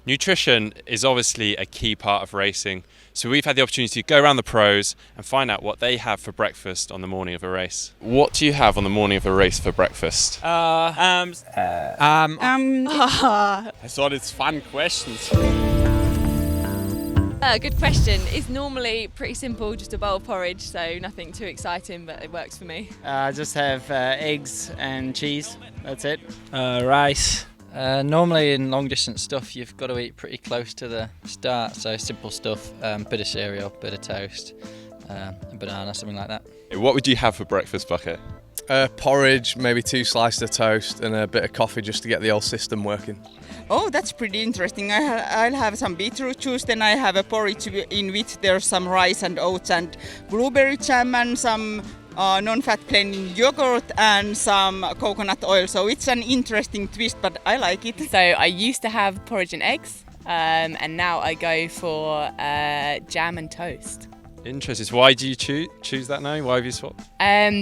Nutrition is obviously a key part of racing, so we've had the opportunity to go around the pros and find out what they have for breakfast on the morning of a race. What do you have on the morning of a race for breakfast? I thought it's fun questions. Good question. It's normally pretty simple, just a bowl of porridge, so nothing too exciting, but it works for me. Just have eggs and cheese, that's it. Rice. Normally in long distance stuff you've got to eat pretty close to the start, so simple stuff, bit of cereal, bit of toast, a banana, something like that. What would you have for breakfast, Bucket? Porridge, maybe 2 slices of toast and a bit of coffee just to get the old system working. Oh, that's pretty interesting. I'll have some beetroot juice, then I have a porridge in which there's some rice and oats and blueberry jam and some non-fat plain yogurt and some coconut oil. So it's an interesting twist, but I like it. So I used to have porridge and eggs, and now I go for jam and toast. Interesting. So why do you choose that now? Why have you swapped?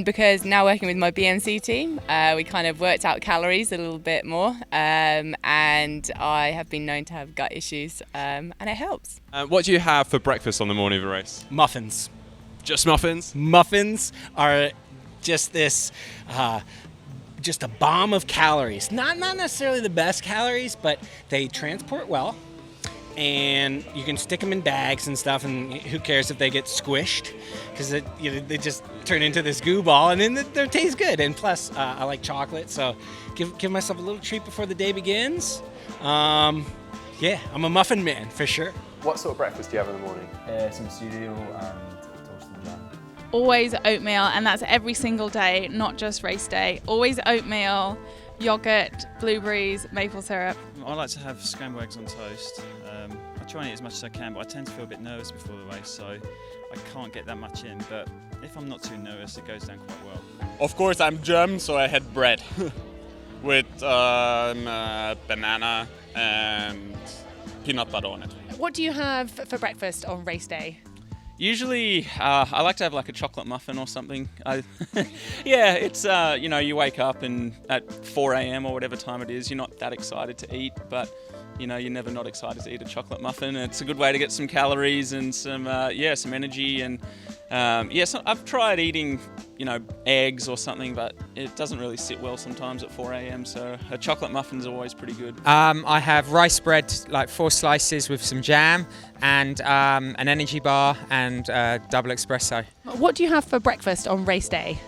Because now working with my BMC team, we kind of worked out calories a little bit more, and I have been known to have gut issues, and it helps. What do you have for breakfast on the morning of a race? Muffins. Just muffins? Muffins are just this, just a bomb of calories. Not necessarily the best calories, but they transport well. And you can stick them in bags and stuff, and who cares if they get squished, because they just turn into this goo ball, and then they taste good. And plus, I like chocolate, so give myself a little treat before the day begins. Yeah, I'm a muffin man for sure. What sort of breakfast do you have in the morning? Some cereal and toast and jam. Always oatmeal, and that's every single day, not just race day. Always oatmeal, yogurt, blueberries, maple syrup. I like to have scrambled eggs on toast. I try and eat as much as I can, but I tend to feel a bit nervous before the race, so I can't get that much in. But if I'm not too nervous, it goes down quite well. Of course, I'm German, so I had bread with banana and peanut butter on it. What do you have for breakfast on race day? Usually, I like to have like a chocolate muffin or something. Yeah, it's, you wake up and at 4 a.m. or whatever time it is, you're not that excited to eat, but you're never not excited to eat a chocolate muffin. It's a good way to get some calories and some energy. And so I've tried eating, eggs or something, but it doesn't really sit well sometimes at 4 a.m. So a chocolate muffin's always pretty good. I have rice bread, like 4 slices with some jam, and an energy bar and double espresso. What do you have for breakfast on race day?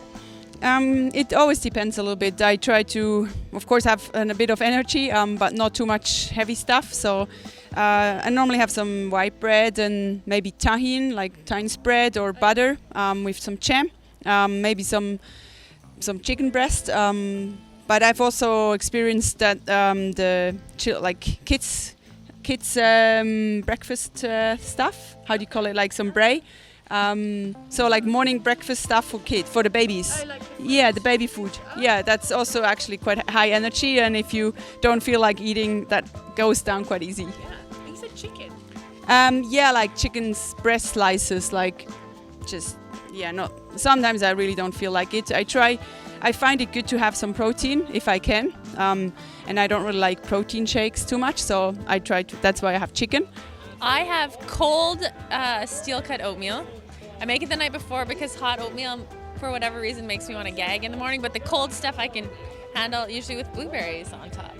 It always depends a little bit. I try to, of course, have a bit of energy, but not too much heavy stuff. So I normally have some white bread and maybe tahine, like tahine spread or butter with some jam, maybe some chicken breast. But I've also experienced that kids breakfast stuff. How do you call it? Like some bray. So like morning breakfast stuff for the babies. Yeah, the baby food. Yeah, that's also actually quite high energy, and if you don't feel like eating, that goes down quite easy. Yeah, you said chicken. Yeah, like chicken's breast slices, sometimes I really don't feel like it. I find it good to have some protein if I can, and I don't really like protein shakes too much, so that's why I have chicken. I have cold steel-cut oatmeal. I make it the night before because hot oatmeal, for whatever reason, makes me want to gag in the morning. But the cold stuff I can handle, usually with blueberries on top.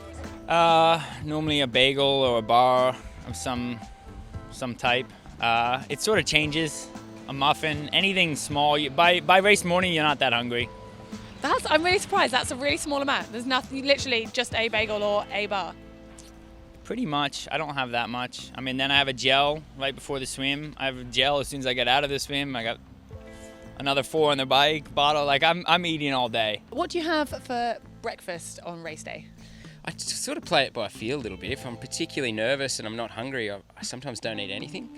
Normally a bagel or a bar of some type. It sort of changes. A muffin, anything small. By race morning, you're not that hungry. I'm really surprised. That's a really small amount. There's nothing, literally just a bagel or a bar. Pretty much. I don't have that much. Then I have a gel right before the swim. I have a gel as soon as I get out of the swim. I got another 4 on the bike bottle. I'm eating all day. What do you have for breakfast on race day? I sort of play it by feel a little bit. If I'm particularly nervous and I'm not hungry, I sometimes don't eat anything.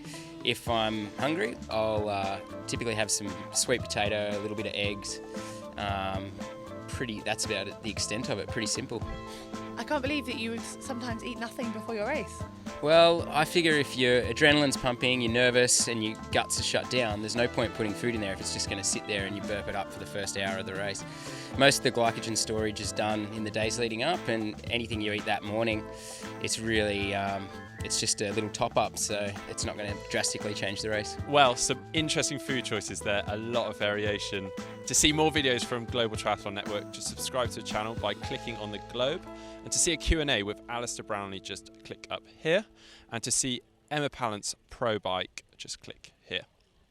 If I'm hungry, I'll typically have some sweet potato, a little bit of eggs. That's about it, the extent of it. Pretty simple. I can't believe that you would sometimes eat nothing before your race. Well, I figure if your adrenaline's pumping, you're nervous and your guts are shut down, there's no point putting food in there if it's just going to sit there and you burp it up for the first hour of the race. Most of the glycogen storage is done in the days leading up, and anything you eat that morning, it's really it's just a little top up, so it's not going to drastically change the race. Well, some interesting food choices there, a lot of variation. To see more videos from Global Triathlon Network, just subscribe to the channel by clicking on the globe. And to see a Q&A with Alistair Brownlee, just click up here. And to see Emma Pallant's Pro Bike, just click here.